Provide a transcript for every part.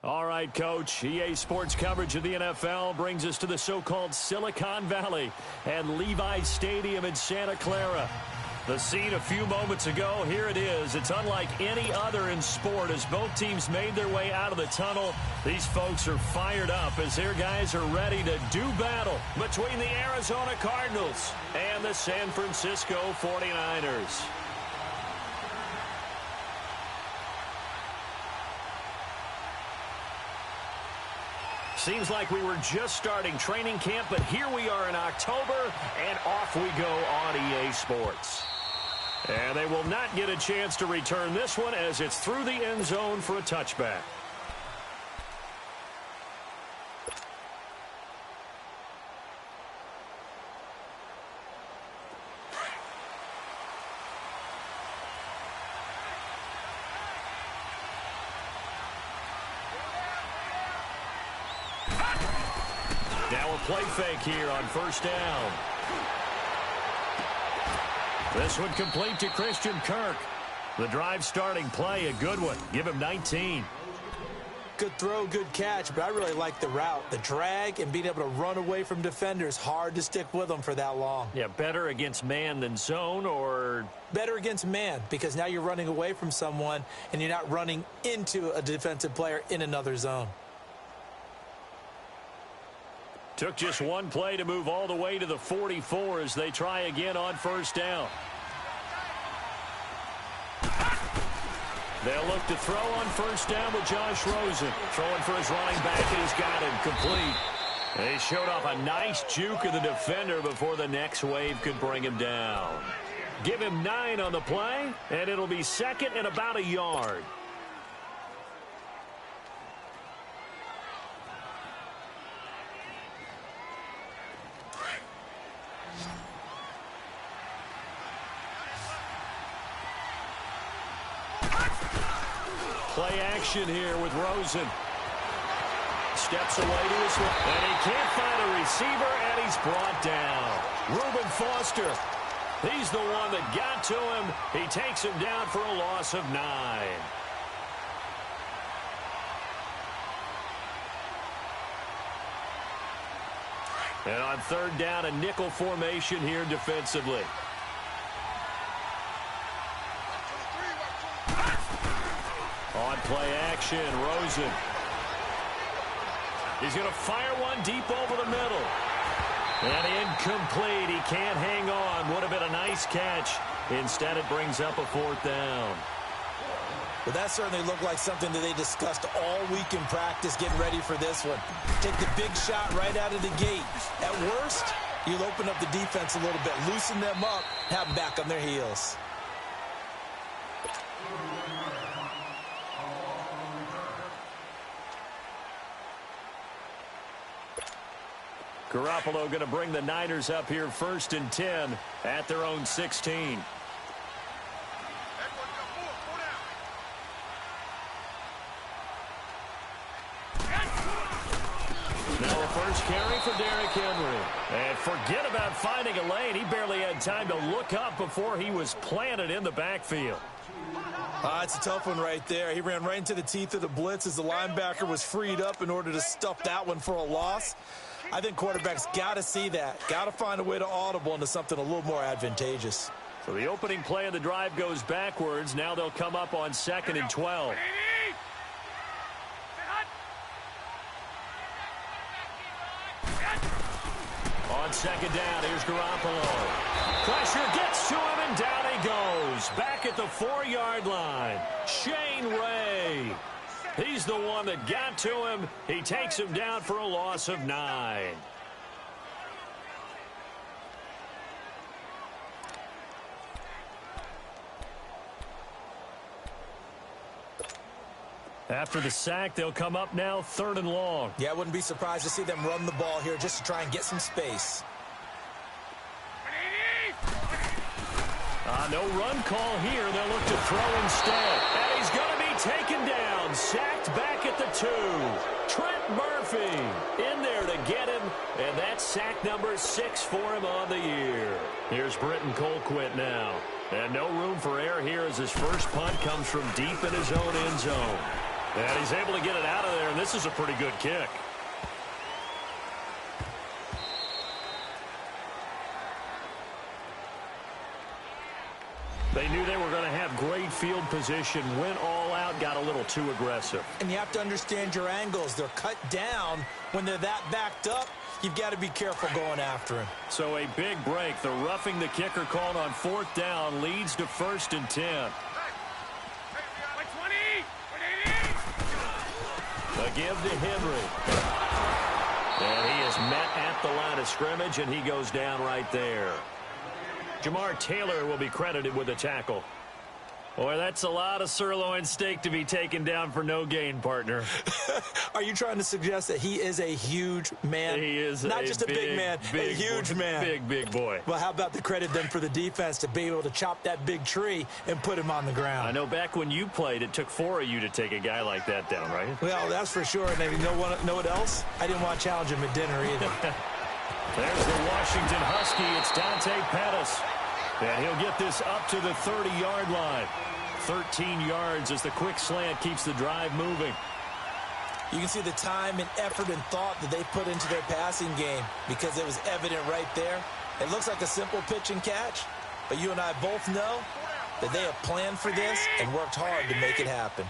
All right, Coach. EA Sports coverage of the NFL brings us to the so-called Silicon Valley and Levi's Stadium in Santa Clara. The scene a few moments ago, here it is. It's unlike any other in sport as both teams made their way out of the tunnel. These folks are fired up as their guys are ready to do battle between the Arizona Cardinals and the San Francisco 49ers. Seems like we were just starting training camp, but here we are in October, and off we go on EA Sports. And they will not get a chance to return this one as it's through the end zone for a touchback. Now a play fake here on first down. This one complete to Christian Kirk. The drive starting play, a good one. Give him 19. Good throw, good catch, but I really like the route. The drag and being able to run away from defenders, hard to stick with them for that long. Yeah, better against man than zone, or? Better against man, because now you're running away from someone and you're not running into a defensive player in another zone. Took just one play to move all the way to the 44 as they try again on first down. They'll look to throw on first down with Josh Rosen. Throwing for his running back, and he's got him complete. They showed off a nice juke of the defender before the next wave could bring him down. Give him 9 on the play, and it'll be second and about a yard. Play action here with Rosen. Steps away to his right, and he can't find a receiver, and he's brought down. Reuben Foster, he's the one that got to him. He takes him down for a loss of 9. And on third down, a nickel formation here defensively. On play action, Rosen. He's going to fire one deep over the middle. And incomplete. He can't hang on. Would have been a nice catch. Instead, it brings up a fourth down. Well, that certainly looked like something that they discussed all week in practice getting ready for this one. Take the big shot right out of the gate. At worst, you'll open up the defense a little bit, loosen them up, have them back on their heels. Garoppolo going to bring the Niners up here first and 10 at their own 16. Now a first carry for Derrick Henry. And forget about finding a lane. He barely had time to look up before he was planted in the backfield. It's a tough one right there. He ran right into the teeth of the blitz as the linebacker was freed up in order to stuff that one for a loss. I think quarterbacks got to see that. Got to find a way to audible into something a little more advantageous. So the opening play of the drive goes backwards. Now they'll come up on 2nd and 12. On second down, here's Garoppolo. Pressure gets to him, and down he goes. Back at the 4-yard line. Shane Ray. He's the one that got to him. He takes him down for a loss of 9. After the sack, they'll come up now 3rd and long. Yeah, I wouldn't be surprised to see them run the ball here just to try and get some space. No run call here. They'll look to throw instead. And he's going to be taken down. Sacked back at the 2. Trent Murphy in there to get him. And that's sack number 6 for him on the year. Here's Britton Colquitt now. And no room for error here as his first punt comes from deep in his own end zone. And he's able to get it out of there, and this is a pretty good kick. They knew they were going to have great field position, went all out, got a little too aggressive. And you have to understand your angles. They're cut down. When they're that backed up, you've got to be careful going after him. So a big break. The roughing the kicker called on 4th down leads to 1st and 10. A give to Henry. And he is met at the line of scrimmage, and he goes down right there. Jamar Taylor will be credited with a tackle. Boy, that's a lot of sirloin steak to be taken down for no gain, partner. Are you trying to suggest that he is a huge man? He is not just a big man, a huge man. Big boy. Well, how about the credit then for the defense to be able to chop that big tree and put him on the ground? I know back when you played, it took 4 of you to take a guy like that down, right? Well, that's for sure. And you know what else? I didn't want to challenge him at dinner either. There's the Washington Husky. It's Dante Pettis. And he'll get this up to the 30-yard line. 13 yards as the quick slant keeps the drive moving. You can see the time and effort and thought that they put into their passing game because it was evident right there. It looks like a simple pitch and catch, but you and I both know that they have planned for this and worked hard to make it happen.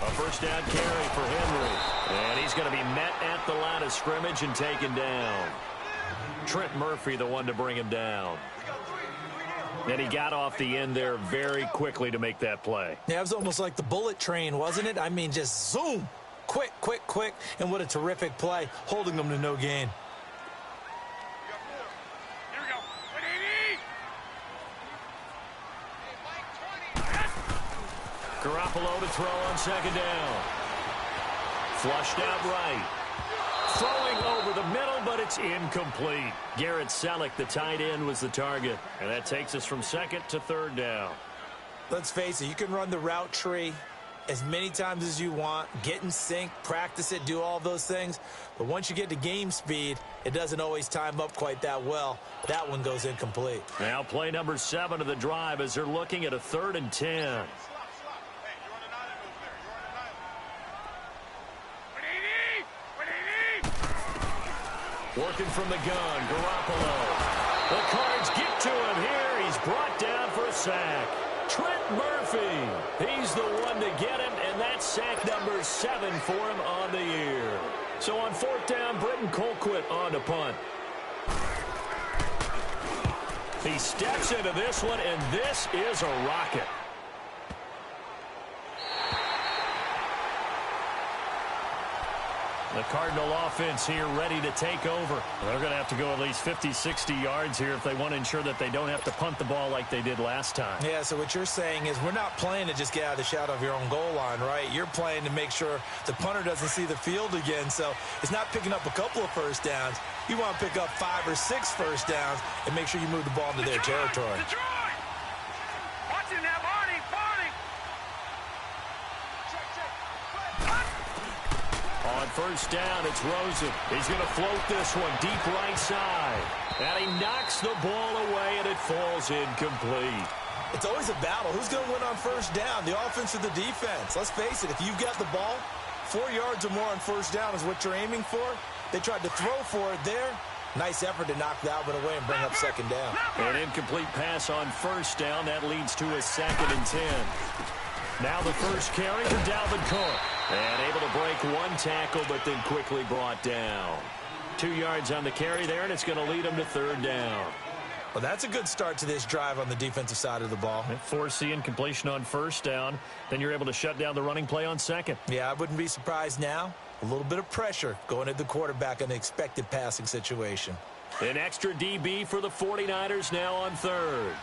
A first down carry for Henry. And he's going to be met at the line of scrimmage and taken down. Trent Murphy, the one to bring him down. And he got off the end there very quickly to make that play. Yeah, it was almost like the bullet train, wasn't it? I mean, just zoom. Quick. And what a terrific play, holding them to no gain. Garoppolo to throw on 2nd down. Flushed out right. Throwing over the middle, but it's incomplete. Garrett Selleck, the tight end, was the target. And that takes us from 2nd to 3rd down. Let's face it, you can run the route tree as many times as you want, get in sync, practice it, do all those things. But once you get to game speed, it doesn't always time up quite that well. That one goes incomplete. Now play number 7 of the drive as they're looking at a 3rd and 10. Working from the gun, Garoppolo. The Cards get to him here. He's brought down for a sack. Trent Murphy. He's the one to get him, and that's sack number 7 for him on the year. So on 4th down, Britton Colquitt on to punt. He steps into this one, and this is a rocket. The Cardinal offense here ready to take over. They're going to have to go at least 50, 60 yards here if they want to ensure that they don't have to punt the ball like they did last time. Yeah, so what you're saying is we're not playing to just get out of the shadow of your own goal line, right? You're playing to make sure the punter doesn't see the field again. So it's not picking up a couple of first downs. You want to pick up 5 or 6 first downs and make sure you move the ball into their territory. On 1st down, it's Rosen. He's going to float this one deep right side. And he knocks the ball away, and it falls incomplete. It's always a battle. Who's going to win on 1st down, the offense or the defense? Let's face it, if you've got the ball, 4 yards or more on 1st down is what you're aiming for. They tried to throw for it there. Nice effort to knock that one away and bring up 2nd down. An incomplete pass on 1st down. That leads to a 2nd and 10. Now the first carry for Dalvin Cook. And able to break one tackle, but then quickly brought down. 2 yards on the carry there, and it's going to lead him to 3rd down. Well, that's a good start to this drive on the defensive side of the ball. Force the incompletion on 1st down. Then you're able to shut down the running play on 2nd. Yeah, I wouldn't be surprised now. A little bit of pressure going at the quarterback in an expected passing situation. An extra DB for the 49ers now on 3rd.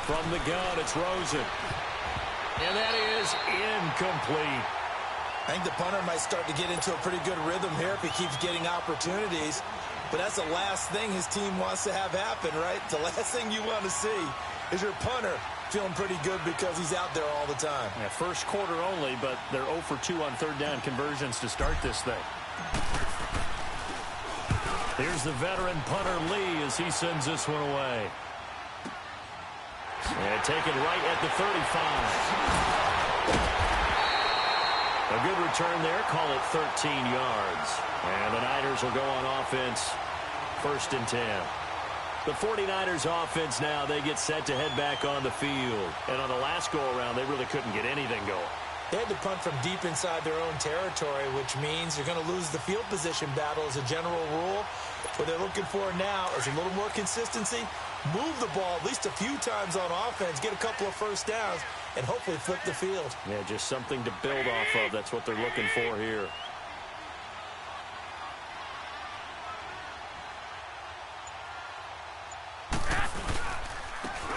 From the gun, it's Rosen. And that is incomplete. I think the punter might start to get into a pretty good rhythm here if he keeps getting opportunities. But that's the last thing his team wants to have happen, right? The last thing you want to see is your punter feeling pretty good because he's out there all the time. Yeah, first quarter only, but they're 0 for 2 on 3rd down conversions to start this thing. Here's the veteran punter Lee as he sends this one away. And taken right at the 35. A good return there. Call it 13 yards. And the Niners will go on offense. 1st and 10. The 49ers offense now, they get set to head back on the field. And on the last go-around, they really couldn't get anything going. They had to punt from deep inside their own territory, which means you're going to lose the field position battle as a general rule. What they're looking for now is a little more consistency. Move the ball at least a few times on offense, get a couple of first downs, and hopefully flip the field. Yeah, just something to build off of. That's what they're looking for here.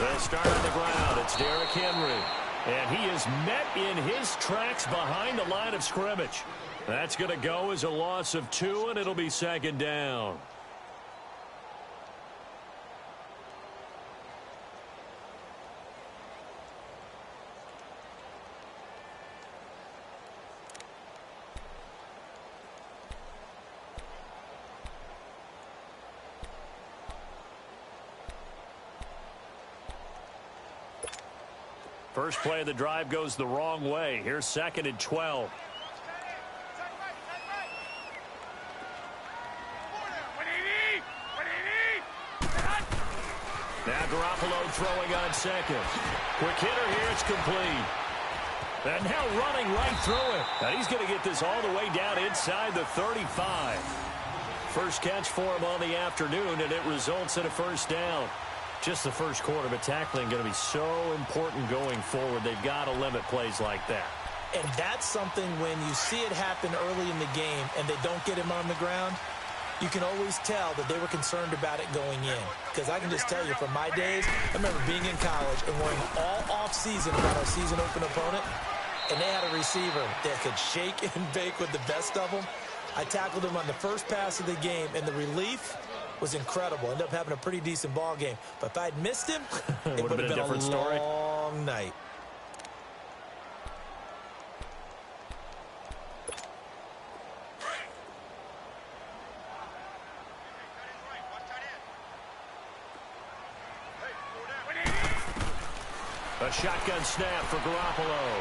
They'll start on the ground. It's Derrick Henry. And he is met in his tracks behind the line of scrimmage. That's going to go as a loss of 2, and it'll be 2nd down. First play of the drive goes the wrong way. Here's 2nd and 12. Now Garoppolo throwing on 2nd. Quick hitter here. It's complete. And now running right through it. And he's going to get this all the way down inside the 35. First catch for him on the afternoon, and it results in a 1st down. Just the first quarter, but tackling going to be so important going forward. They've got to limit plays like that. And that's something when you see it happen early in the game and they don't get him on the ground, you can always tell that they were concerned about it going in. Because I can just tell you from my days, I remember being in college and worrying all off-season about our season-open opponent, and they had a receiver that could shake and bake with the best of them. I tackled him on the first pass of the game, and the relief was incredible. Ended up having a pretty decent ball game. But if I'd missed him, it would have been a different story. Long night. A shotgun snap for Garoppolo.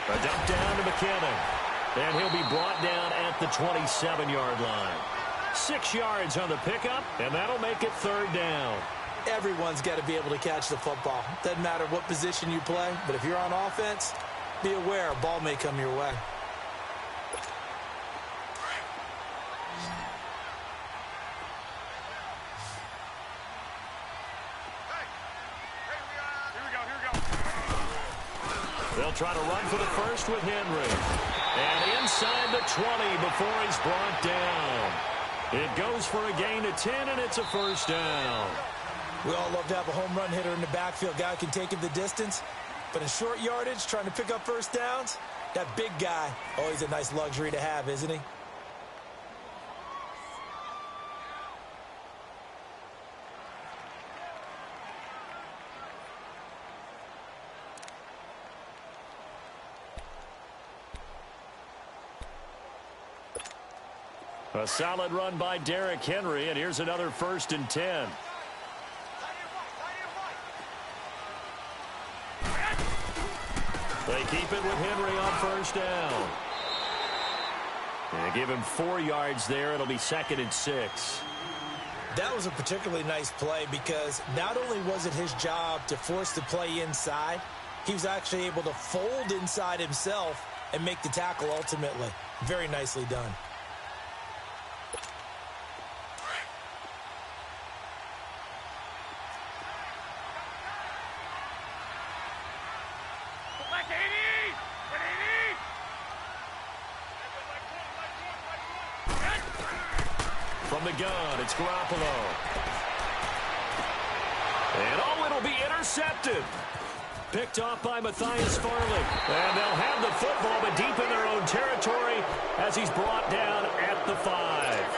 A dump down to McKinnon. And he'll be brought down at the 27-yard line. 6 yards on the pickup, and that'll make it 3rd down. Everyone's got to be able to catch the football. Doesn't matter what position you play, but if you're on offense, be aware a ball may come your way. They'll try to run for the first with Henry. And inside the 20 before he's brought down. It goes for a gain of 10, and it's a 1st down. We all love to have a home run hitter in the backfield. Guy can take it the distance. But in short yardage, trying to pick up first downs, that big guy, always a nice luxury to have, isn't he? A solid run by Derrick Henry, and here's another 1st and 10. They keep it with Henry on 1st down. And give him 4 yards there. It'll be 2nd and 6. That was a particularly nice play because not only was it his job to force the play inside, he was actually able to fold inside himself and make the tackle ultimately. Very nicely done. From the gun, it's Garoppolo. And it'll be intercepted. Picked off by Matthias Farley. And they'll have the football, but deep in their own territory as he's brought down at the 5.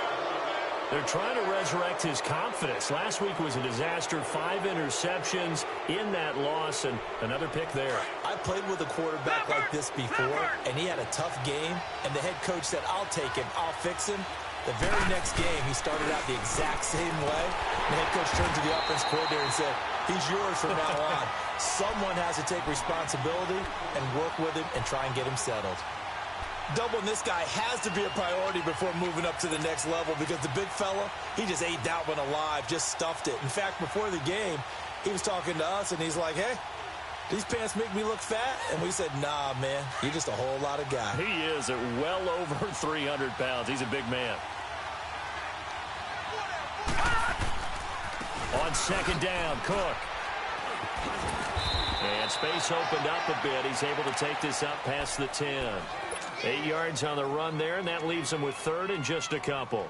They're trying to resurrect his confidence. Last week was a disaster. 5 interceptions in that loss, and another pick there. I played with a quarterback like this before, and he had a tough game, and the head coach said, I'll take him, I'll fix him. The very next game, he started out the exact same way. The head coach turned to the offense coordinator and said, he's yours from now on. Someone has to take responsibility and work with him and try and get him settled. Doubling this guy has to be a priority before moving up to the next level because the big fella, he just ate that one alive, just stuffed it. In fact, before the game, he was talking to us, and he's like, hey, these pants make me look fat? And we said, nah, man, you're just a whole lot of guy. He is at well over 300 pounds. He's a big man. On second down, Cook. And space opened up a bit. He's able to take this up past the 10. 8 yards on the run there, and that leaves him with third and just a couple.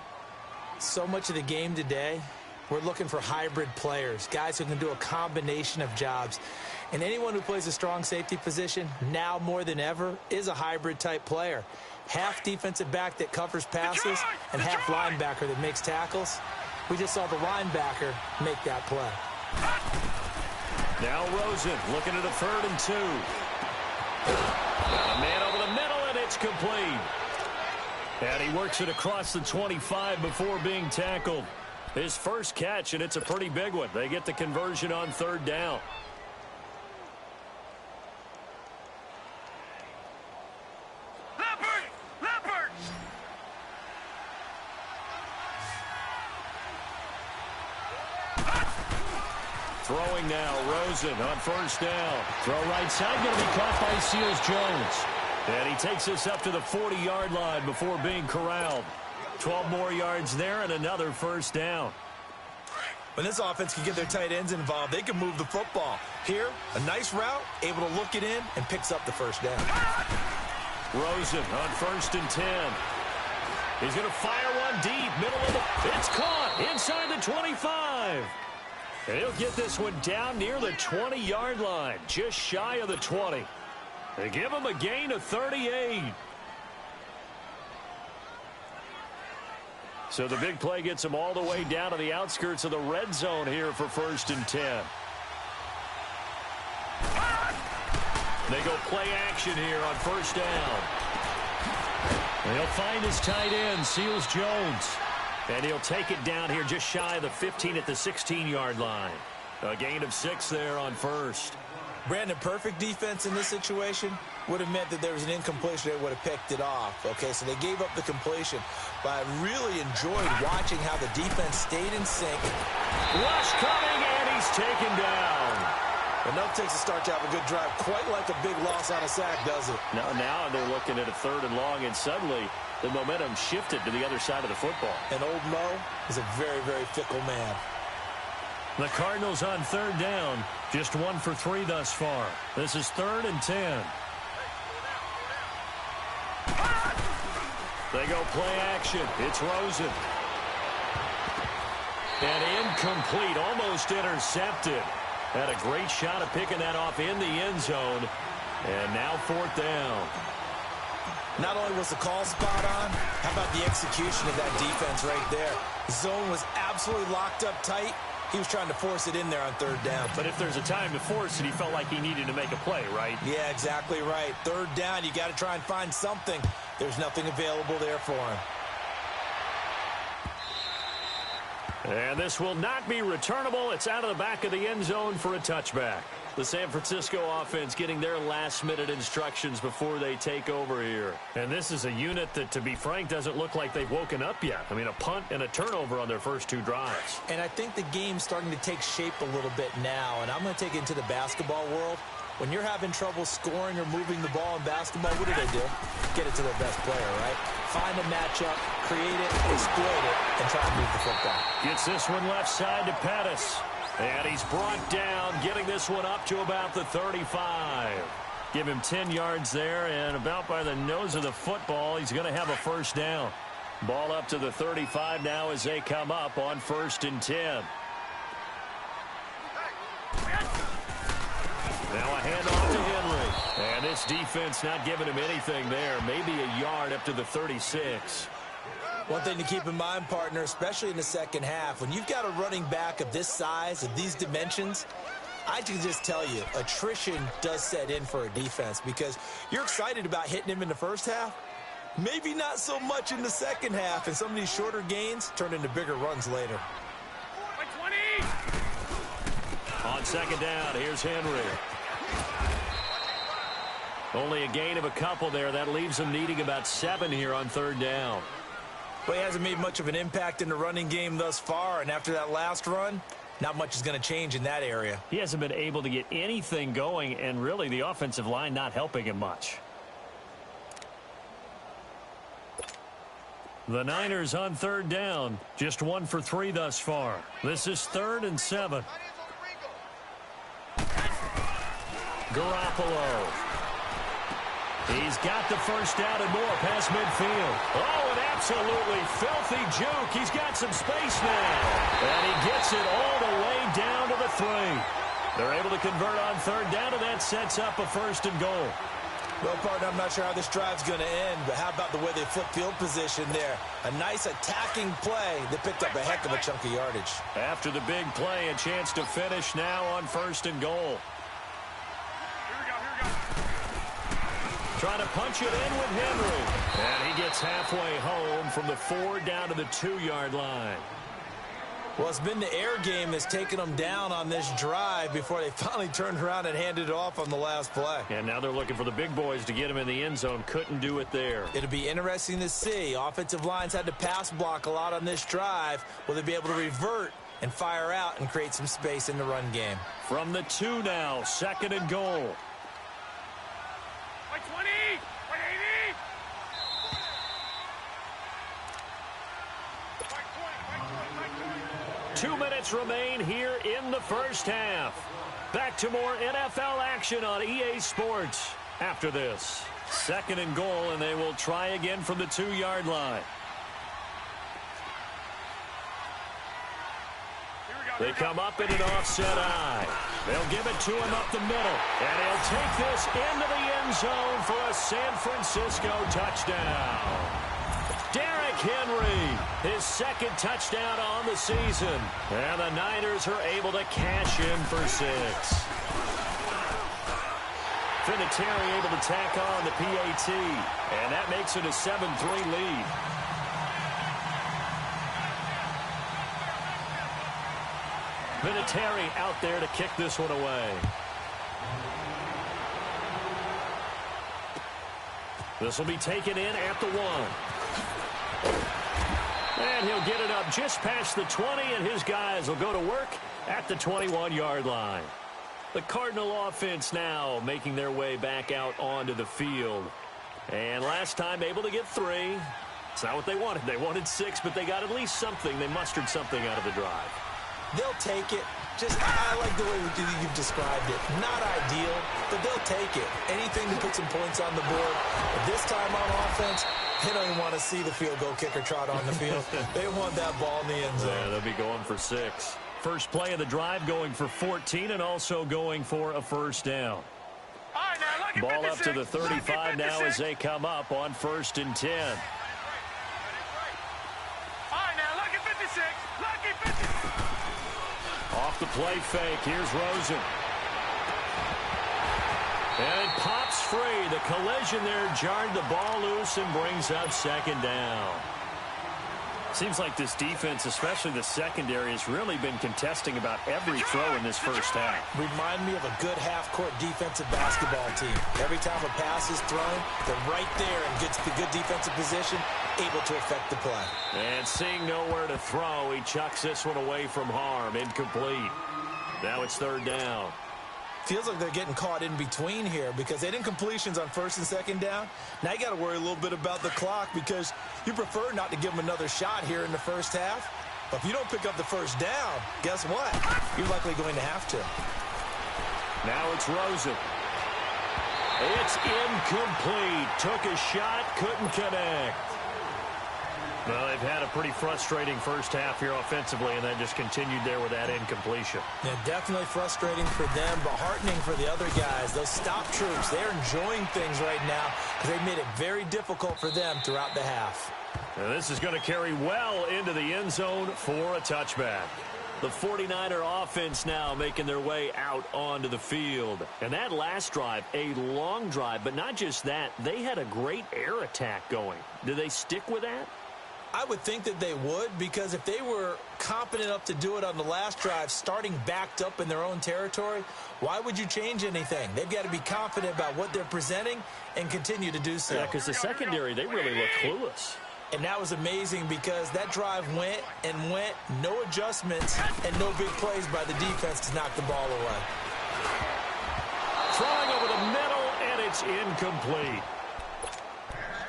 So much of the game today, we're looking for hybrid players, guys who can do a combination of jobs. And anyone who plays a strong safety position, now more than ever, is a hybrid-type player. Half defensive back that covers passes and half linebacker that makes tackles. We just saw the linebacker make that play. Now Rosen looking at a 3rd and 2. Got a man over the middle, and it's complete. And he works it across the 25 before being tackled. His first catch, and it's a pretty big one. They get the conversion on 3rd down. Throwing now, Rosen on 1st down. Throw right side, going to be caught by Seals-Jones. And he takes us up to the 40-yard line before being corralled. 12 more yards there and another 1st down. When this offense can get their tight ends involved, they can move the football. Here, a nice route, able to look it in, and picks up the 1st down. Rosen on 1st and 10. He's going to fire one deep, middle of the... It's caught inside the 25. And he'll get this one down near the 20-yard line, just shy of the 20. They give him a gain of 38. So the big play gets him all the way down to the outskirts of the red zone here for 1st and 10. They go play action here on 1st down. And he'll find his tight end, Seals-Jones. And he'll take it down here just shy of the 15 at the 16-yard line. A gain of 6 there on 1st. Brandon, perfect defense in this situation would have meant that there was an incompletion. They would have picked it off. Okay, so they gave up the completion. But I really enjoyed watching how the defense stayed in sync. Rush coming, and he's taken down. Enough takes to start to have a good drive. Quite like a big loss on a sack, does it? Now they're looking at a 3rd and long, and suddenly the momentum shifted to the other side of the football. And old Mo is a very, very fickle man. The Cardinals on 3rd down, just 1 for 3 thus far. This is 3rd and 10. They go play action. It's Rosen. And incomplete, almost intercepted. Had a great shot at picking that off in the end zone. And now 4th down. Not only was the call spot on, how about the execution of that defense right there? The zone was absolutely locked up tight. He was trying to force it in there on 3rd down. But if there's a time to force it, he felt like he needed to make a play, right? Yeah, exactly right. 3rd down, you got to try and find something. There's nothing available there for him. And this will not be returnable. It's out of the back of the end zone for a touchback. The San Francisco offense getting their last-minute instructions before they take over here. And this is a unit that, to be frank, doesn't look like they've woken up yet. I mean, a punt and a turnover on their first 2 drives. And I think the game's starting to take shape a little bit now. And I'm going to take it into the basketball world. When you're having trouble scoring or moving the ball in basketball, what do? Get it to their best player, right? Find a matchup, create it, exploit it, and try to move the football. Gets this one left side to Pettis. And he's brought down, getting this one up to about the 35. Give him 10 yards there, and about by the nose of the football, he's going to have a 1st down. Ball up to the 35 now as they come up on 1st and 10. Now a handoff to Henry. And this defense not giving him anything there. Maybe a yard up to the 36. One thing to keep in mind, partner, especially in the second half, when you've got a running back of this size, of these dimensions, I can just tell you, attrition does set in for a defense because you're excited about hitting him in the first half, Maybe not so much in the second half, and some of these shorter gains turn into bigger runs later. On second down, here's Henry. Only a gain of a couple there. That leaves him needing about 7 here on third down. Well, he hasn't made much of an impact in the running game thus far, and after that last run, not much is going to change in that area. He hasn't been able to get anything going, and really the offensive line not helping him much. The Niners on third down. Just 1 for 3 thus far. This is 3rd and 7. Garoppolo. He's got the first down and more past midfield. Oh, an absolutely filthy juke. He's got some space now. And he gets it all the way down to the 3. They're able to convert on third down, and that sets up a 1st and goal. Well, partner, I'm not sure how this drive's going to end, but how about the way they flip field position there? A nice attacking play that picked up a heck of a chunk of yardage. After the big play, a chance to finish now on 1st and goal. Trying to punch it in with Henry. And he gets halfway home from the 4 down to the 2-yard line. Well, it's been the air game that's taken them down on this drive before they finally turned around and handed it off on the last play. And now they're looking for the big boys to get him in the end zone. Couldn't do it there. It'll be interesting to see. Offensive lines had to pass block a lot on this drive. Will they be able to revert and fire out and create some space in the run game? From the 2 now, 2nd and goal. 20, 80. 2 minutes remain here in the first half. Back to more NFL action on EA Sports after this. 2nd and goal, and they will try again from the 2-yard line. They come up in an offset eye. They'll give it to him up the middle. And he'll take this into the end zone for a San Francisco touchdown. Derrick Henry, his 2nd touchdown on the season. And the Niners are able to cash in for 6. Vinatieri able to tack on the PAT. And that makes it a 7-3 lead. Vinatieri out there to kick this one away. This will be taken in at the 1. And he'll get it up just past the 20, and his guys will go to work at the 21-yard line. The Cardinal offense now making their way back out onto the field. And last time able to get 3. It's not what they wanted. They wanted 6, but they got at least something. They mustered something out of the drive. They'll take it. I like the way you've described it. Not ideal, but they'll take it. Anything to put some points on the board. But this time on offense, they don't even want to see the field goal kicker trot on the field. They want that ball in the end zone. Yeah, they'll be going for 6. First play of the drive going for 14 and also going for a 1st down. Ball up to the 35 now as they come up on 1st and 10. Off the play fake. Here's Rosen. And it pops free. The collision there jarred the ball loose and brings up 2nd down. Seems like this defense, especially the secondary, has really been contesting about every throw in this first half. Remind me of a good half-court defensive basketball team. Every time a pass is thrown, they're right there and gets the good defensive position, able to affect the play. And seeing nowhere to throw, he chucks this one away from harm. Incomplete. Now it's 3rd down. Feels like they're getting caught in between here because they didn't completions on 1st and 2nd down. Now you got to worry a little bit about the clock because you prefer not to give them another shot here in the first half. But if you don't pick up the 1st down, guess what? You're likely going to have to. Now it's Rosen. It's incomplete. Took a shot, couldn't connect. Well, they've had a pretty frustrating first half here offensively, and that just continued there with that incompletion. Yeah, definitely frustrating for them, but heartening for the other guys. Those stop troops, they're enjoying things right now because they made it very difficult for them throughout the half. And this is going to carry well into the end zone for a touchback. The 49er offense now making their way out onto the field. And that last drive, a long drive, but not just that, they had a great air attack going. Do they stick with that? I would think that they would, because if they were competent enough to do it on the last drive, starting backed up in their own territory, why would you change anything? They've got to be confident about what they're presenting and continue to do so. Yeah, because the secondary, they really look clueless. And that was amazing because that drive went and went, no adjustments, and no big plays by the defense to knock the ball away. Throwing over the middle, and it's incomplete.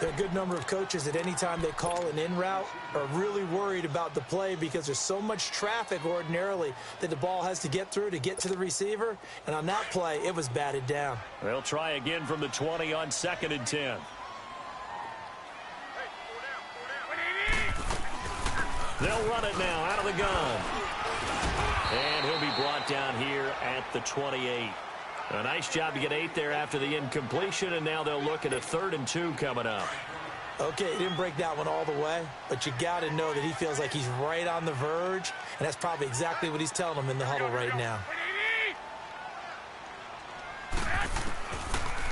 There are a good number of coaches at any time they call an in route are really worried about the play because there's so much traffic ordinarily that the ball has to get through to get to the receiver. And on that play, it was batted down. They'll try again from the 20 on 2nd and 10. They'll run it now out of the gun. And he'll be brought down here at the 28. A nice job to get 8 there after the incompletion, and now they'll look at a 3rd and 2 coming up. Okay, he didn't break that one all the way, but you got to know that he feels like he's right on the verge, and that's probably exactly what he's telling them in the huddle right now.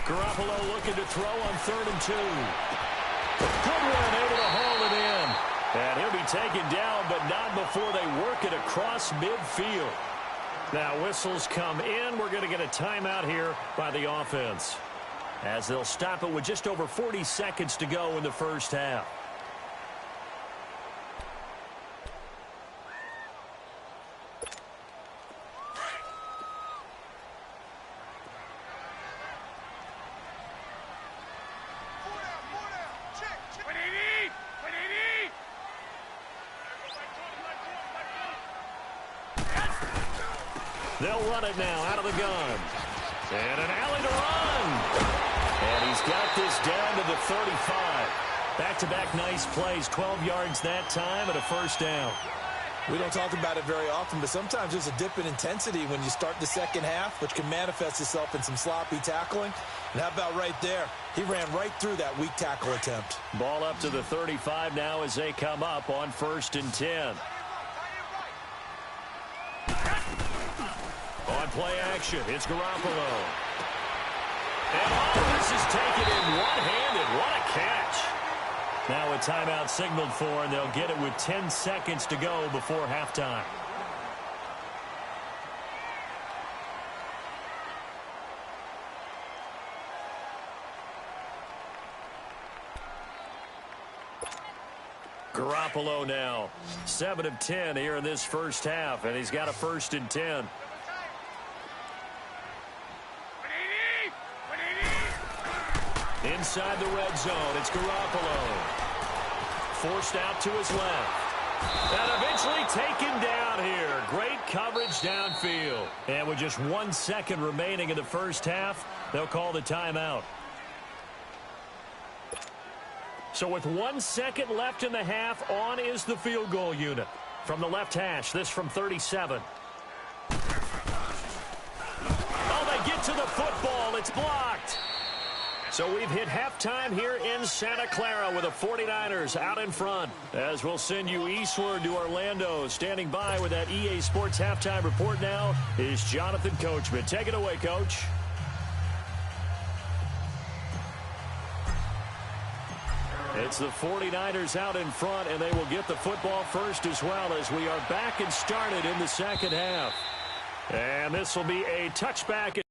Garoppolo looking to throw on 3rd and 2. Good one, able to haul it in. And he'll be taken down, but not before they work it across midfield. Now whistles come in. We're going to get a timeout here by the offense, as they'll stop it with just over 40 seconds to go in the first half. They'll run it now out of the gun. And an alley to run. And he's got this down to the 35. Back-to-back nice plays, 12 yards that time and a first down. We don't talk about it very often, but sometimes there's a dip in intensity when you start the second half, which can manifest itself in some sloppy tackling. And how about right there? He ran right through that weak tackle attempt. Ball up to the 35 now as they come up on 1st and 10. On play action, it's Garoppolo. And all this is taken in one-handed. What a catch. Now a timeout signaled for, and they'll get it with 10 seconds to go before halftime. Garoppolo now, 7 of 10 here in this first half, and he's got a 1st and 10. Inside the red zone, it's Garoppolo. Forced out to his left. And eventually taken down here. Great coverage downfield. And with just 1 second remaining in the first half, they'll call the timeout. So with 1 second left in the half, on is the field goal unit. From the left hash, this from 37. Oh, they get to the football. It's blocked. So we've hit halftime here in Santa Clara with the 49ers out in front. As we'll send you eastward to Orlando. Standing by with that EA Sports halftime report now is Jonathan Coachman. Take it away, Coach. It's the 49ers out in front, and they will get the football first as well as we are back and started in the second half. And this will be a touchback.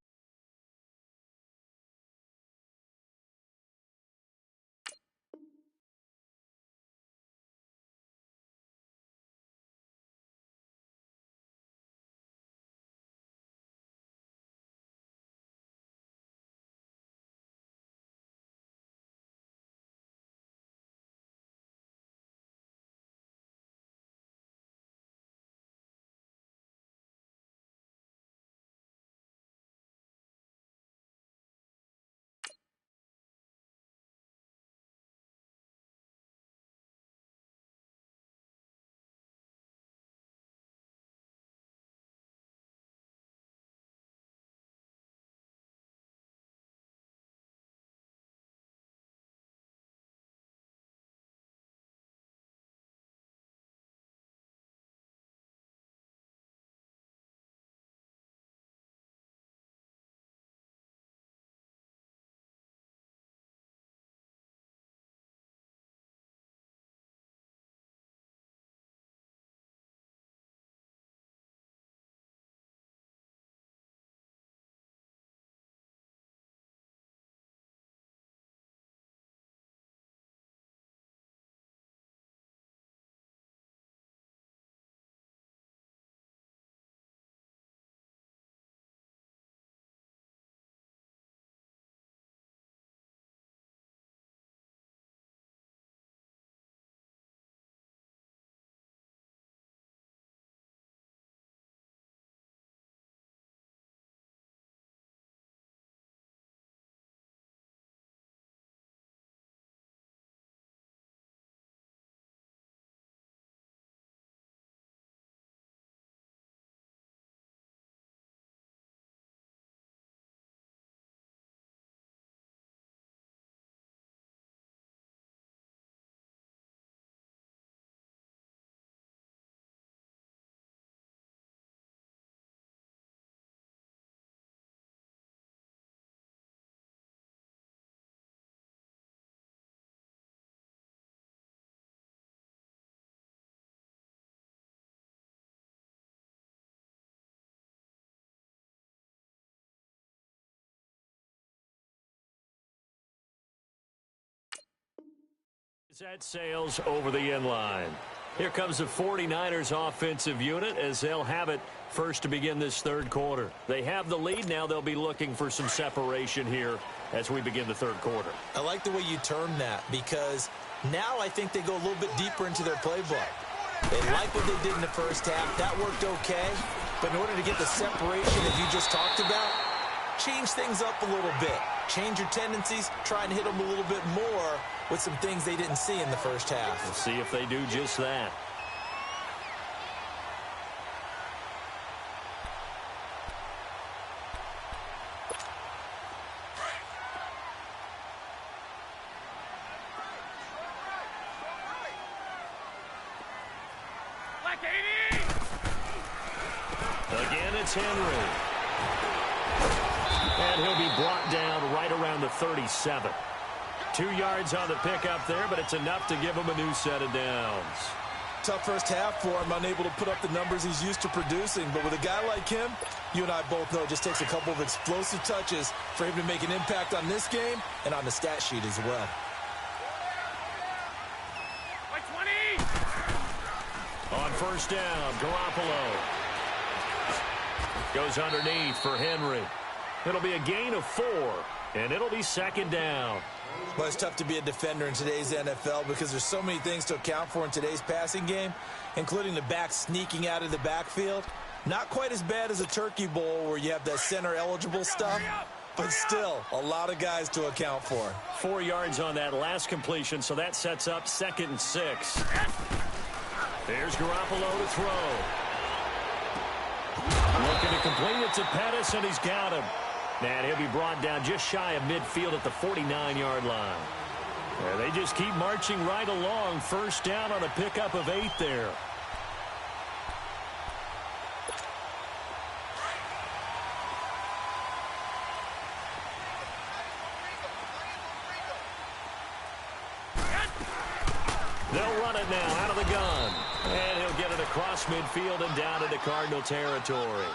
Set sails over the inline. Here comes the 49ers offensive unit as they'll have it first to begin this third quarter. They have the lead. Now they'll be looking for some separation here as we begin the third quarter. I like the way you term that because now I think they go a little bit deeper into their playbook. They like what they did in the first half. That worked okay. But in order to get the separation that you just talked about, change things up a little bit. Change your tendencies, try and hit them a little bit more with some things they didn't see in the first half. We'll see if they do just that. Again, it's Henry. And he'll be brought down right around the 37. 2 yards on the pickup there, but it's enough to give him a new set of downs. Tough first half for him, unable to put up the numbers he's used to producing. But with a guy like him, you and I both know it just takes a couple of explosive touches for him to make an impact on this game and on the stat sheet as well. 20. On first down, Garoppolo goes underneath for Henry. It'll be a gain of 4, and it'll be second down. Well, it's tough to be a defender in today's NFL because there's so many things to account for in today's passing game, including the back sneaking out of the backfield. Not quite as bad as a turkey bowl where you have that center-eligible stuff, but still a lot of guys to account for. 4 yards on that last completion, so that sets up 2nd and 6. There's Garoppolo to throw. Looking to complete it to Pettis, and he's got him. And he'll be brought down just shy of midfield at the 49-yard line. And they just keep marching right along. First down on a pickup of 8 there. They'll run it now out of the gun. And he'll get it across midfield and down into Cardinal territory.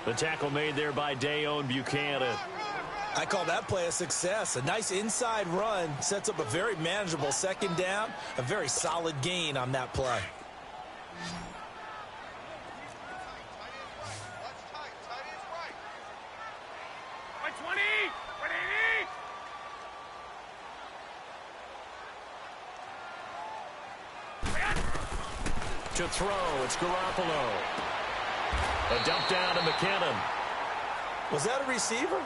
The tackle made there by Dayon Buchanan. I call that play a success. A nice inside run sets up a very manageable second down. A very solid gain on that play. To throw, it's Garoppolo. A dump down to McKinnon. Was that a receiver?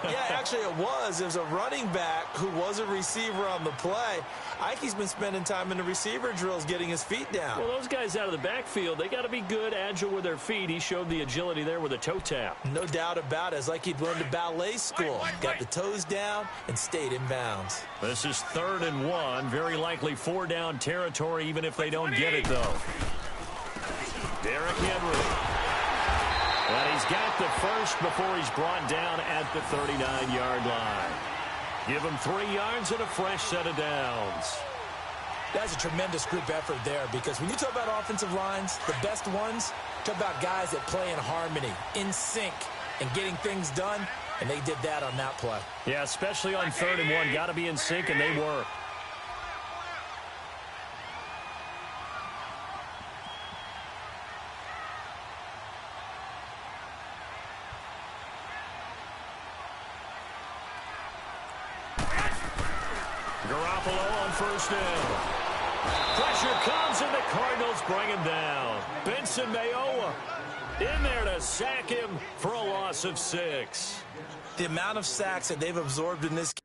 Yeah, actually it was. It was a running back who was a receiver on the play. Ike's been spending time in the receiver drills getting his feet down. Well, those guys out of the backfield, they got to be good, agile with their feet. He showed the agility there with a toe tap. No doubt about it. It's like he'd learned to ballet school. Got the toes down and stayed in bounds. This is 3rd and 1. Very likely 4 down territory, even if they don't get it, though. Derrick Henry. And he's got the first before he's brought down at the 39-yard line. Give him 3 yards and a fresh set of downs. That's a tremendous group effort there because when you talk about offensive lines, the best ones, talk about guys that play in harmony, in sync, and getting things done, and they did that on that play. Yeah, especially on 3rd and 1. Got to be in sync, and they were. Garoppolo on first down. Pressure comes, and the Cardinals bring him down. Benson Mayowa in there to sack him for a loss of 6. The amount of sacks that they've absorbed in this game.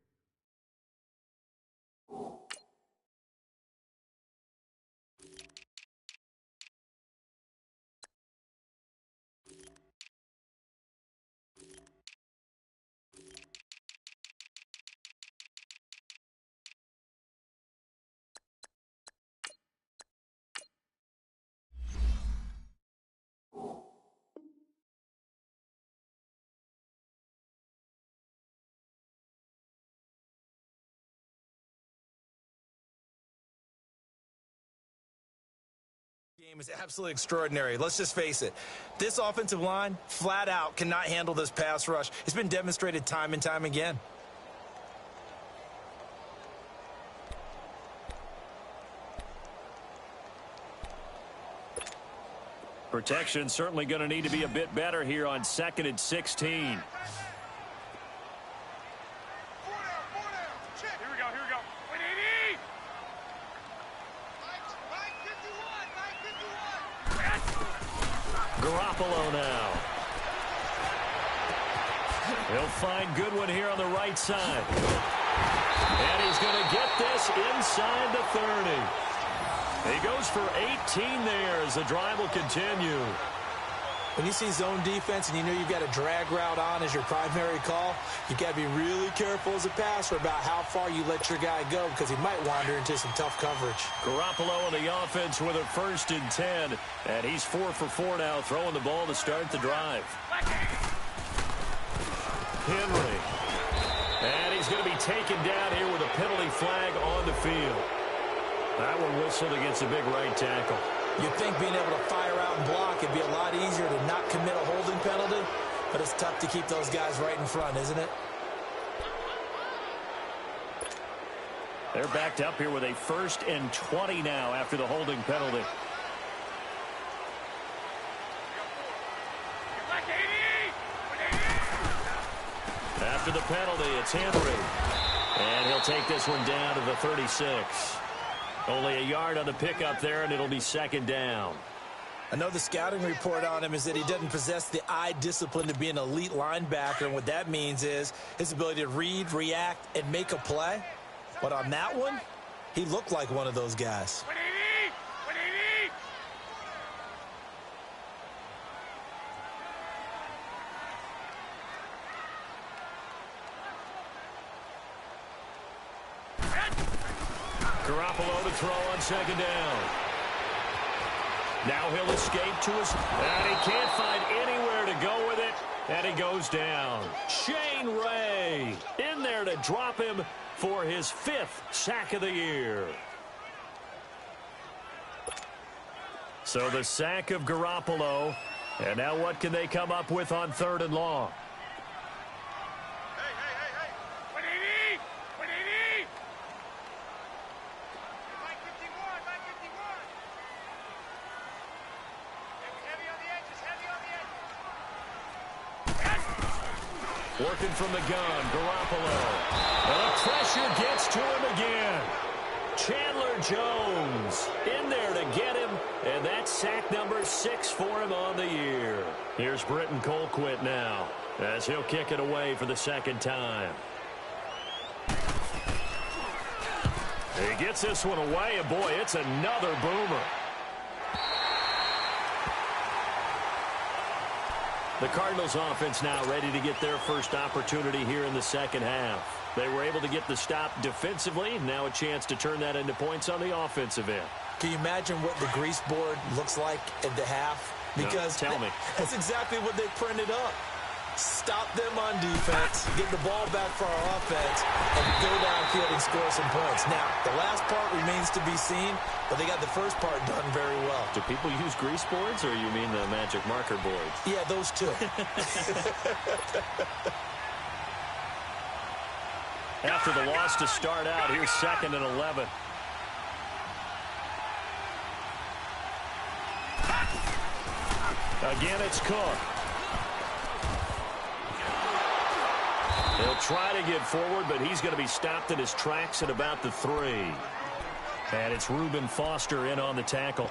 Game is absolutely extraordinary. Let's just face it. This offensive line, flat out, cannot handle this pass rush. It's been demonstrated time and time again. Protection certainly going to need to be a bit better here on 2nd and 16. Here we go, here we go. 180! Garoppolo now. He'll find Goodwin here on the right side. And he's going to get this inside the 30. He goes for 18 there as the drive will continue. When you see zone defense and you know you've got a drag route on as your primary call, you've got to be really careful as a passer about how far you let your guy go because he might wander into some tough coverage. Garoppolo on the offense with a 1st and 10. And he's 4 for 4 now, throwing the ball to start the drive. Henry. And he's going to be taken down here with a penalty flag on the field. That one whistled against a big right tackle. You'd think being able to fire out and block, it'd be a lot easier to not commit a holding penalty, but it's tough to keep those guys right in front, isn't it? They're backed up here with a 1st and 20 now after the holding penalty. After the penalty, it's Henry. And he'll take this one down to the 36. Only a yard on the pickup there, and it'll be 2nd down. I know the scouting report on him is that he doesn't possess the eye discipline to be an elite linebacker, and what that means is his ability to read, react, and make a play. But on that one, he looked like one of those guys. 180! 180! Garoppolo to throw on 2nd down. Now he'll escape to his... And he can't find anywhere to go with it. And he goes down. Shane Ray in there to drop him for his 5th sack of the year. So the sack of Garoppolo. And now what can they come up with on 3rd and long? Hey! 180! 180! Line 51! Line 51! Heavy on the edges! Heavy on the edges! Working from the gun, Garoppolo. And the pressure gets to him again. Chandler Jones in there to get him, and that's sack number 6 for him on the year. Here's Britton Colquitt now as he'll kick it away for the 2nd time. He gets this one away, and boy, it's another boomer. The Cardinals offense now ready to get their first opportunity here in the 2nd half. They were able to get the stop defensively. Now a chance to turn that into points on the offensive end. Can you imagine what the grease board looks like at the half? Because no, tell me. That's exactly what they printed up. Stop them on defense, get the ball back for our offense, and go downfield and score some points. Now, the last part remains to be seen, but they got the first part done very well. Do people use grease boards, or you mean the magic marker boards? Yeah, those two. After the loss to start out, here's 2nd and 11. Again, it's Cook. He'll try to get forward, but he's going to be stopped in his tracks at about the 3. And it's Reuben Foster in on the tackle.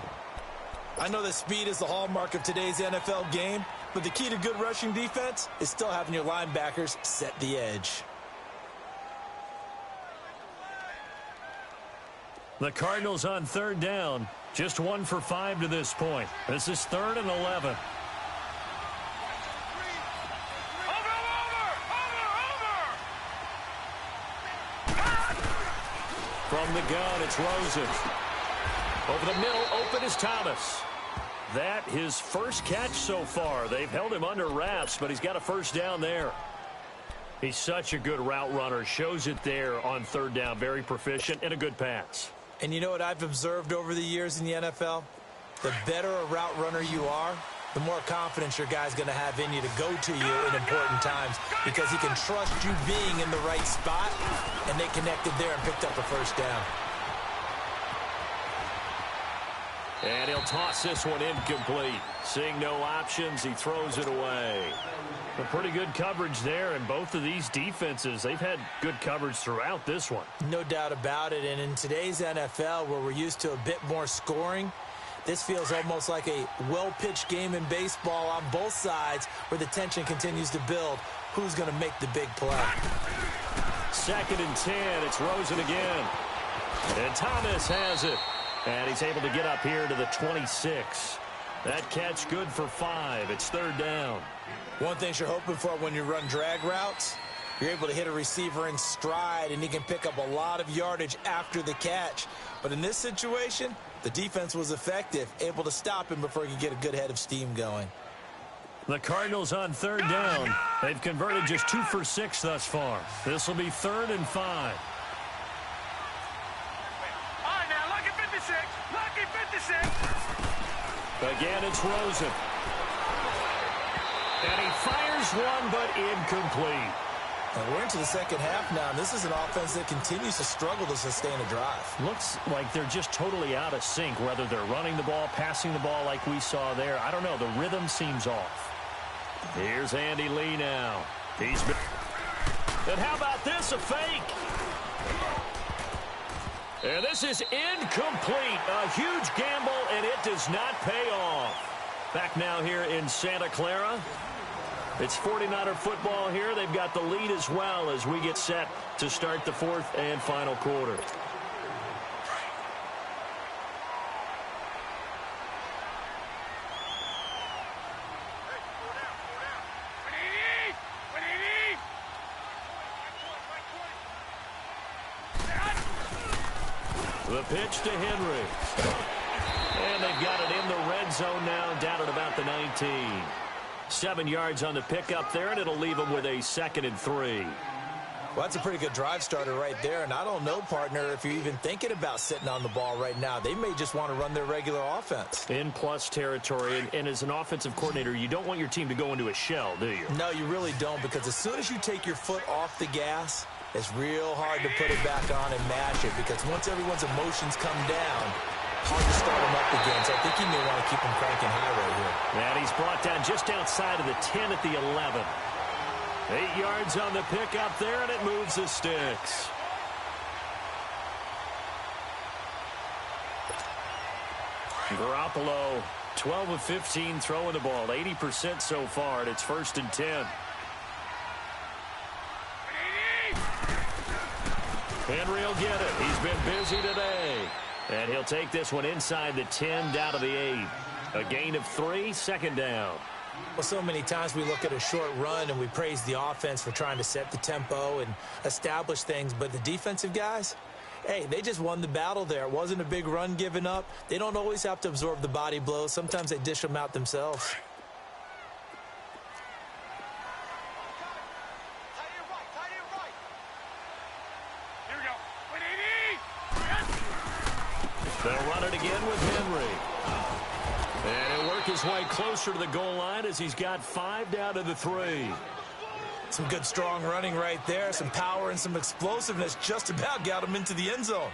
I know that speed is the hallmark of today's NFL game, but the key to good rushing defense is still having your linebackers set the edge. The Cardinals on 3rd down. Just 1 for 5 to this point. This is 3rd and 11. From the gun, it's Rosen. Over the middle, open is Thomas. That his first catch so far. They've held him under wraps, but he's got a 1st down there. He's such a good route runner. Shows it there on 3rd down. Very proficient and a good pass. And you know what I've observed over the years in the NFL? The better a route runner you are, the more confidence your guy's going to have in you to go to you in important times because he can trust you being in the right spot, and they connected there and picked up a 1st down. And he'll toss this one incomplete. Seeing no options, he throws it away. A pretty good coverage there, and both of these defenses, they've had good coverage throughout this one. No doubt about it, and in today's NFL, where we're used to a bit more scoring, this feels almost like a well-pitched game in baseball on both sides where the tension continues to build. Who's going to make the big play? 2nd and 10. It's Rosen again. And Thomas has it. And he's able to get up here to the 26. That catch good for 5. It's 3rd down. One thing you're hoping for when you run drag routes, you're able to hit a receiver in stride, and he can pick up a lot of yardage after the catch. But in this situation, the defense was effective, able to stop him before he could get a good head of steam going. The Cardinals on 3rd down. They've converted just 2 for 6 thus far. This will be 3rd and 5. All right, now, lucky 56. Lucky 56. Again, it's Rosen. And he fires one, but incomplete. And we're into the second half now, and this is an offense that continues to struggle to sustain a drive. Looks like they're just totally out of sync, whether they're running the ball, passing the ball like we saw there. I don't know. The rhythm seems off. Here's Andy Lee now. He's been... And how about this, a fake? And this is incomplete. A huge gamble, and it does not pay off. Back now here in Santa Clara. It's 49er football here. They've got the lead as well as we get set to start the 4th and final quarter. The pitch to Henry. And they've got it in the red zone now, down at about the 19. 7 yards on the pickup there, and it'll leave them with a 2nd and 3. Well, that's a pretty good drive starter right there, and I don't know, partner, if you're even thinking about sitting on the ball right now. They may just want to run their regular offense. In plus territory, and as an offensive coordinator, you don't want your team to go into a shell, do you? No, you really don't, because as soon as you take your foot off the gas, it's real hard to put it back on and match it, because once everyone's emotions come down, hard to start him up again, so I think he may want to keep him cranking high right here. And he's brought down just outside of the 10 at the 11. 8 yards on the pickup there, and it moves the sticks. Garoppolo, 12 of 15 throwing the ball, 80% so far, and it's 1st and 10. Henry will get it. He's been busy today. And he'll take this one inside the 10, down to the 8. A gain of 3, 2nd down. Well, so many times we look at a short run and we praise the offense for trying to set the tempo and establish things, but the defensive guys, hey, they just won the battle there. It wasn't a big run given up. They don't always have to absorb the body blows. Sometimes they dish them out themselves. They'll run it again with Henry. And he'll work his way closer to the goal line as he's got 5 down to the 3. Some good, strong running right there. Some power and some explosiveness just about got him into the end zone.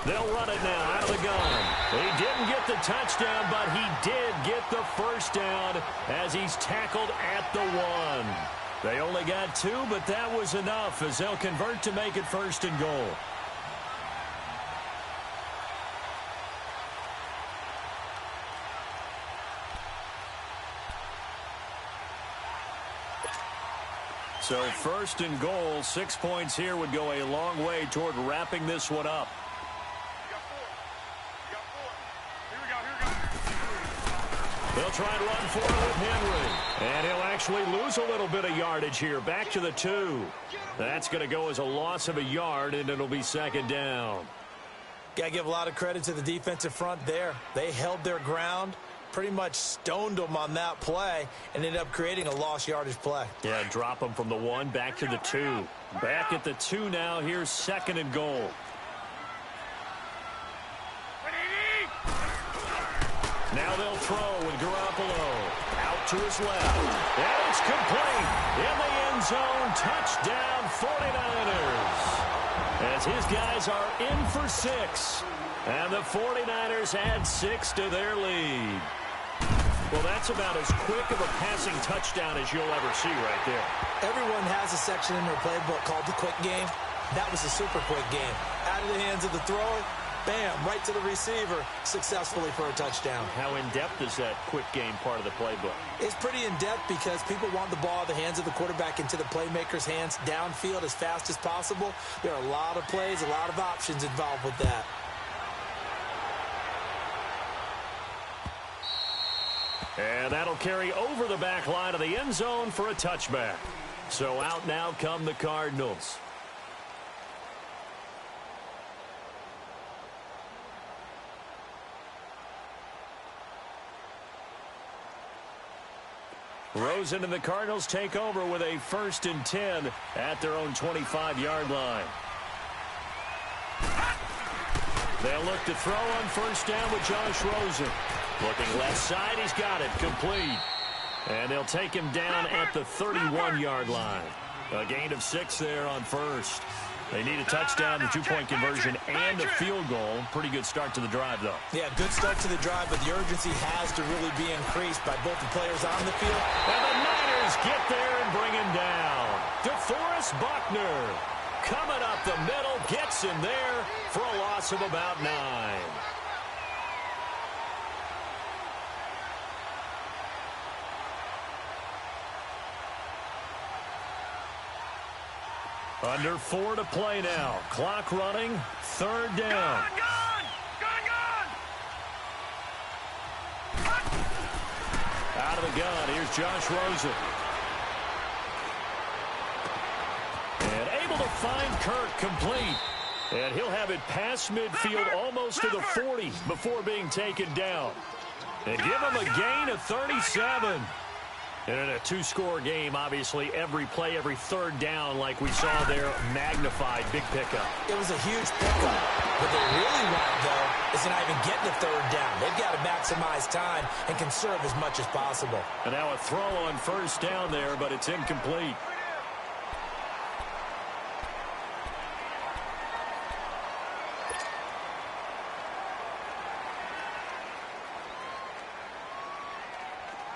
They'll run it now out of the gun. He didn't get the touchdown, but he did get the 1st down as he's tackled at the 1. They only got 2, but that was enough as they'll convert to make it 1st and goal. So 1st and goal, 6 points here would go a long way toward wrapping this one up. They'll try and run for it with Henry. And he'll actually lose a little bit of yardage here. Back to the 2. That's going to go as a loss of a yard, and it'll be 2nd down. Got to give a lot of credit to the defensive front there. They held their ground, pretty much stoned them on that play, and ended up creating a lost yardage play. Yeah, drop them from the 1 back to the 2. Back at the 2 now. Here's 2nd and goal. Now they'll throw with Garoppolo. Out to his left. And it's complete. In the end zone. Touchdown 49ers. As his guys are in for 6. And the 49ers add 6 to their lead. Well, that's about as quick of a passing touchdown as you'll ever see right there. Everyone has a section in their playbook called the quick game. That was a super quick game. Out of the hands of the thrower, bam, right to the receiver, successfully for a touchdown. How in-depth is that quick game part of the playbook? It's pretty in-depth because people want the ball in the hands of the quarterback into the playmaker's hands downfield as fast as possible. There are a lot of plays, a lot of options involved with that. And that'll carry over the back line of the end zone for a touchback. So out now come the Cardinals. Rosen and the Cardinals take over with a 1st and 10 at their own 25-yard line. They'll look to throw on 1st down with Josh Rosen. Looking left side, he's got it, complete. And they'll take him down at the 31-yard line. A gain of 6 there on 1st. They need a touchdown, the 2-point conversion, and a field goal. Pretty good start to the drive, though. Yeah, good start to the drive, but the urgency has to really be increased by both the players on the field. And the Niners get there and bring him down. DeForest Buckner coming up the middle, gets him there for a loss of about 9. Under 4 to play now. Clock running. 3rd down. Out of the gun. Here's Josh Rosen. And able to find Kirk complete. And he'll have it past midfield almost to the 40 before being taken down. And give him a gain of 37. And in a 2-score game, obviously, every play, every 3rd down, like we saw there, magnified, big pickup. It was a huge pickup. What they really want, though, is to not even get the 3rd down. They've got to maximize time and conserve as much as possible. And now a throw on 1st down there, but it's incomplete.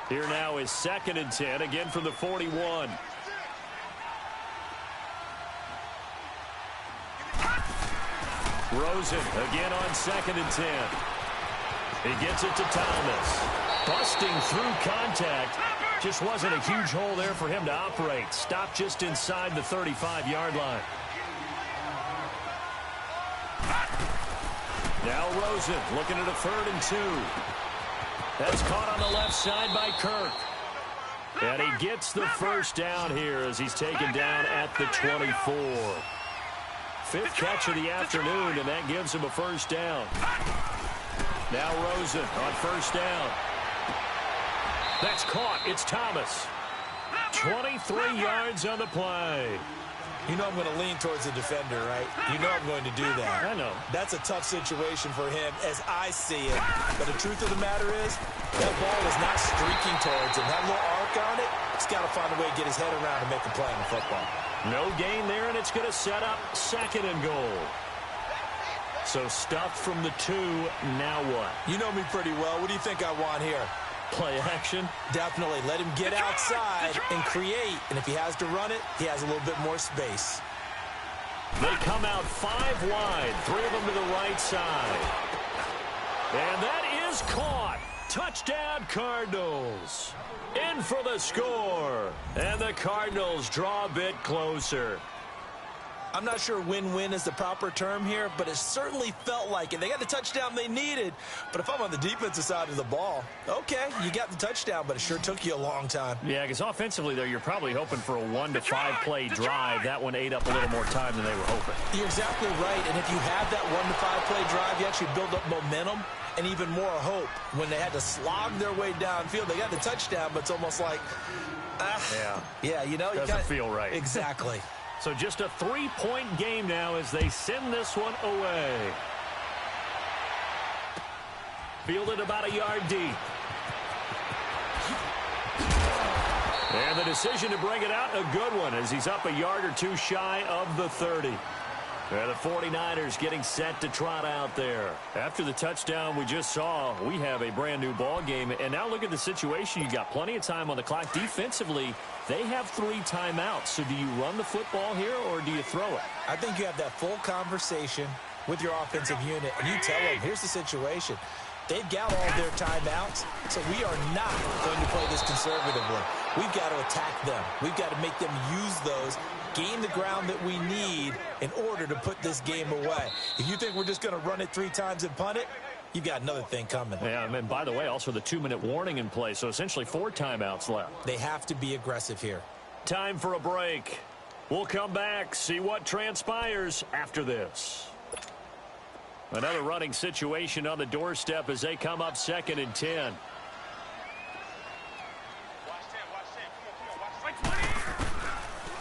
Here now is 2nd and 10, again from the 41. Rosen again on 2nd and 10. He gets it to Thomas. Busting through contact. Just wasn't a huge hole there for him to operate. Stopped just inside the 35-yard line. Now Rosen looking at a 3rd and 2. That's caught on the left side by Kirk. And he gets the 1st down here as he's taken down at the 24. 5th catch of the afternoon, and that gives him a 1st down. Now Rosen on 1st down. That's caught. It's Thomas. 23 yards on the play. You know I'm going to lean towards the defender, right? You know I'm going to do that. I know. That's a tough situation for him as I see it. But the truth of the matter is, that ball is not streaking towards him. That little arc on it, he's got to find a way to get his head around and make a play in the football. No gain there, and it's going to set up 2nd and goal. So stuffed from the 2, now what? You know me pretty well. What do you think I want here? Play action? Definitely. Let him get outside and create. And if he has to run it, he has a little bit more space. They come out 5 wide, 3 of them to the right side. And that is caught. Touchdown, Cardinals. In for the score. And the Cardinals draw a bit closer. I'm not sure win-win is the proper term here, but it certainly felt like it. They got the touchdown they needed, but if I'm on the defensive side of the ball, okay, you got the touchdown, but it sure took you a long time. Yeah, because offensively there, you're probably hoping for a 1 to 5 play drive. That one ate up a little more time than they were hoping. You're exactly right, and if you have that 1 to 5 play drive, you actually build up momentum and even more hope. When they had to slog their way downfield, they got the touchdown, but it's almost like, yeah, you know, doesn't feel right. Exactly. So just a 3-point game now as they send this one away. Fielded about a yard deep. And the decision to bring it out, a good one, as he's up a yard or two shy of the 30. And the 49ers getting set to trot out there. After the touchdown we just saw, we have a brand new ball game. And now look at the situation. You got plenty of time on the clock. Defensively, they have 3 timeouts. So do you run the football here or do you throw it? I think you have that full conversation with your offensive unit, and you tell them, here's the situation. They've got all their timeouts, so we are not going to play this conservatively. We've got to attack them. We've got to make them use those, gain the ground that we need in order to put this game away. If you think we're just going to run it 3 times and punt it, you've got another thing coming. Yeah, and by the way, also the 2-minute warning in play, so essentially 4 timeouts left. They have to be aggressive here. Time for a break. We'll come back, see what transpires after this. Another running situation on the doorstep as they come up 2nd and 10.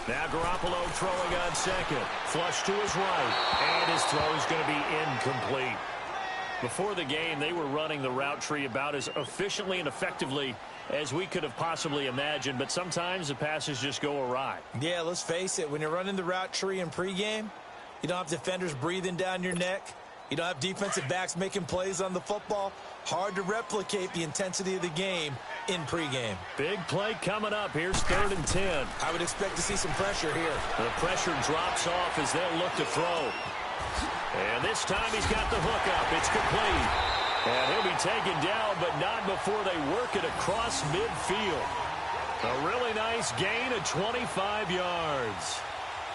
Now Garoppolo throwing on 2nd. Flush to his right. And his throw is going to be incomplete. Before the game, they were running the route tree about as efficiently and effectively as we could have possibly imagined. But sometimes the passes just go awry. Yeah, let's face it. When you're running the route tree in pregame, you don't have defenders breathing down your neck. You don't have defensive backs making plays on the football. Hard to replicate the intensity of the game in pregame. Big play coming up. Here's 3rd and 10. I would expect to see some pressure here. The pressure drops off as they'll look to throw. And this time he's got the hook up. It's complete. And he'll be taken down, but not before they work it across midfield. A really nice gain of 25 yards.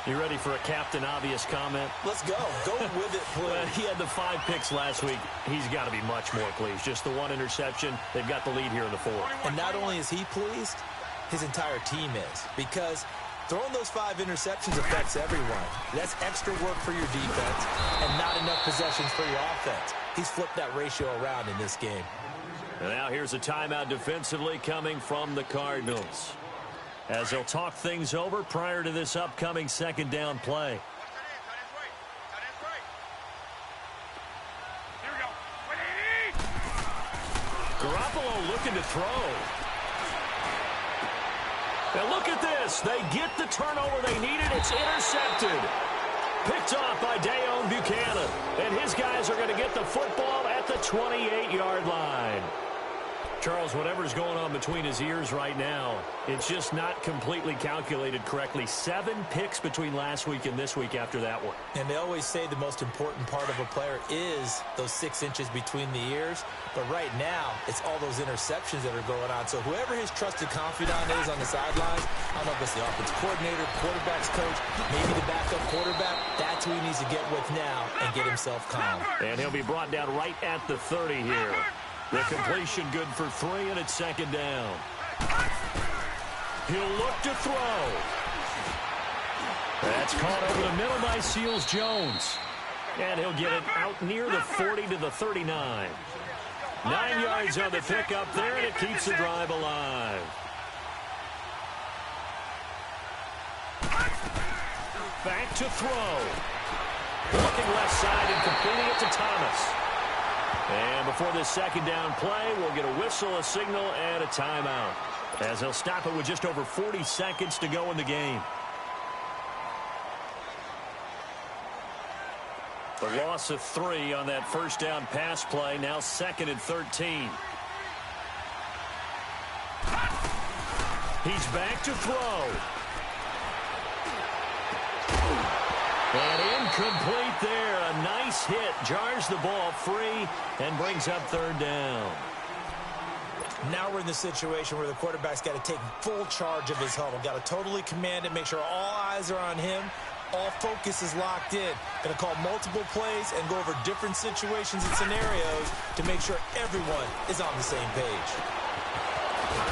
You ready for a Captain Obvious comment? Let's go. Go with it, please. He had the 5 picks last week. He's got to be much more pleased. Just the 1 interception. They've got the lead here in the 4th. And not only is he pleased, his entire team is. Because throwing those 5 interceptions affects everyone. That's extra work for your defense and not enough possessions for your offense. He's flipped that ratio around in this game. And now here's a timeout defensively coming from the Cardinals, as they'll talk things over prior to this upcoming 2nd down play. Garoppolo looking to throw. And look at this. They get the turnover they needed. It's intercepted. Picked off by Deone Bucannon. And his guys are going to get the football at the 28-yard line. Charles, whatever's going on between his ears right now, it's just not completely calculated correctly. 7 picks between last week and this week after that one. And they always say the most important part of a player is those 6 inches between the ears. But right now, it's all those interceptions that are going on. So whoever his trusted confidant is on the sidelines, I don't know if it's the offensive coordinator, quarterback's coach, maybe the backup quarterback, that's who he needs to get with now and get himself calm. And he'll be brought down right at the 30 here. The completion good for 3, and it's 2nd down. He'll look to throw. That's caught over the middle by Seals-Jones. And he'll get it out near the 40 to the 39. 9 yards on the pickup there, and it keeps the drive alive. Back to throw. Looking left side and completing it to Thomas. And before this 2nd down play, we'll get a whistle, a signal, and a timeout, as they'll stop it with just over 40 seconds to go in the game. The loss of 3 on that 1st down pass play, now 2nd and 13. He's back to throw. And incomplete there. A nice hit. Jars the ball free and brings up 3rd down. Now we're in the situation where the quarterback's got to take full charge of his huddle. Got to totally command it, make sure all eyes are on him. All focus is locked in. Going to call multiple plays and go over different situations and scenarios to make sure everyone is on the same page.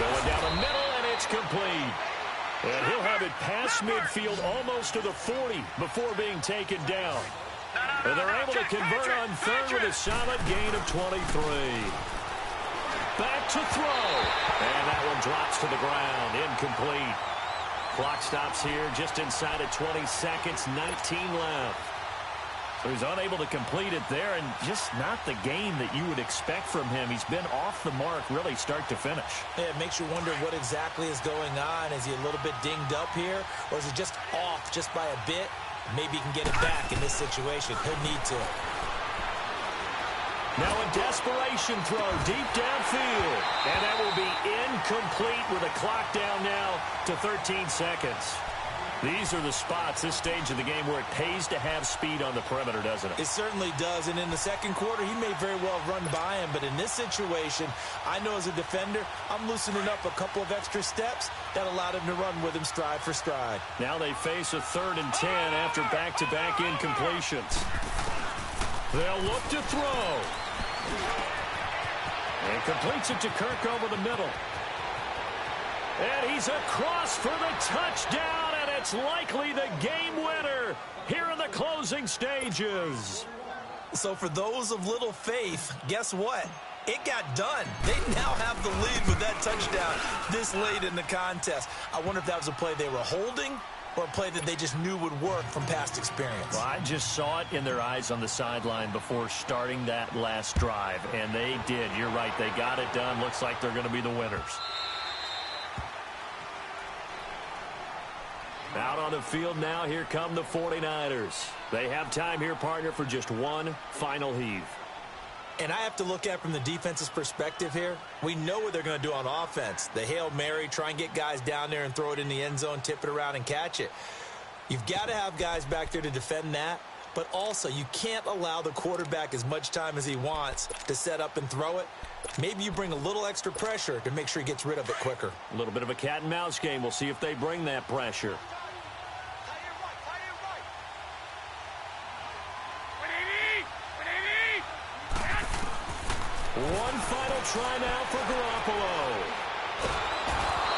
Going down the middle, and it's complete. And he'll have it past midfield almost to the 40 before being taken down. And they're able to convert on 3rd with a solid gain of 23. Back to throw. And that one drops to the ground. Incomplete. Clock stops here just inside of 20 seconds. 19 left. So he's unable to complete it there, and just not the game that you would expect from him. He's been off the mark really start to finish. Yeah, it makes you wonder what exactly is going on. Is he a little bit dinged up here, or is he just off just by a bit? Maybe he can get it back in this situation. He'll need to. Now a desperation throw deep downfield. And that will be incomplete with a clock down now to 13 seconds. These are the spots, this stage of the game, where it pays to have speed on the perimeter, doesn't it? It certainly does. And in the second quarter, he may very well run by him. But in this situation, I know as a defender, I'm loosening up a couple of extra steps that allowed him to run with him stride for stride. Now they face a 3rd and 10 after back-to-back incompletions. They'll look to throw. And completes it to Kirk over the middle. And he's across for the touchdown, and it's likely the game winner here in the closing stages. So for those of little faith, guess what? It got done. They now have the lead with that touchdown this late in the contest. I wonder if that was a play they were holding or a play that they just knew would work from past experience. Well, I just saw it in their eyes on the sideline before starting that last drive, and they did. You're right. They got it done. Looks like they're going to be the winners. Out on the field now, here come the 49ers. They have time here, partner, for just one final heave. And I have to look at from the defense's perspective here. We know what they're going to do on offense. The Hail Mary, try and get guys down there and throw it in the end zone, tip it around and catch it. You've got to have guys back there to defend that. But also, you can't allow the quarterback as much time as he wants to set up and throw it. Maybe you bring a little extra pressure to make sure he gets rid of it quicker. A little bit of a cat and mouse game. We'll see if they bring that pressure. One final try now for Garoppolo.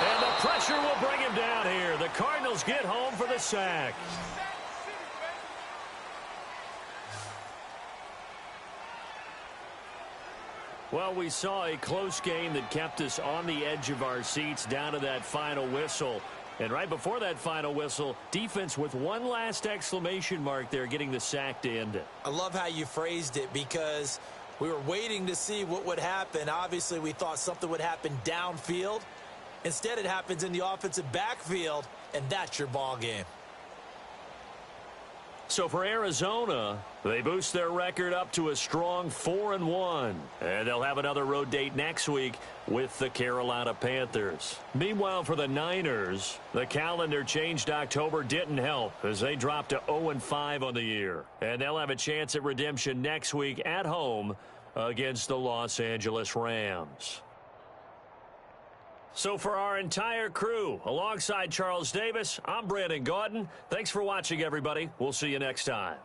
And the pressure will bring him down here. The Cardinals get home for the sack. Well, we saw a close game that kept us on the edge of our seats down to that final whistle. And right before that final whistle, defense with one last exclamation mark there, getting the sack to end it. I love how you phrased it because we were waiting to see what would happen. Obviously, we thought something would happen downfield. Instead, it happens in the offensive backfield, and that's your ball game. So for Arizona, they boost their record up to a strong 4-1. And they'll have another road date next week with the Carolina Panthers. Meanwhile, for the Niners, the calendar changed October didn't help as they dropped to 0-5 on the year. And they'll have a chance at redemption next week at home against the Los Angeles Rams. So for our entire crew, alongside Charles Davis, I'm Brandon Gaudin. Thanks for watching, everybody. We'll see you next time.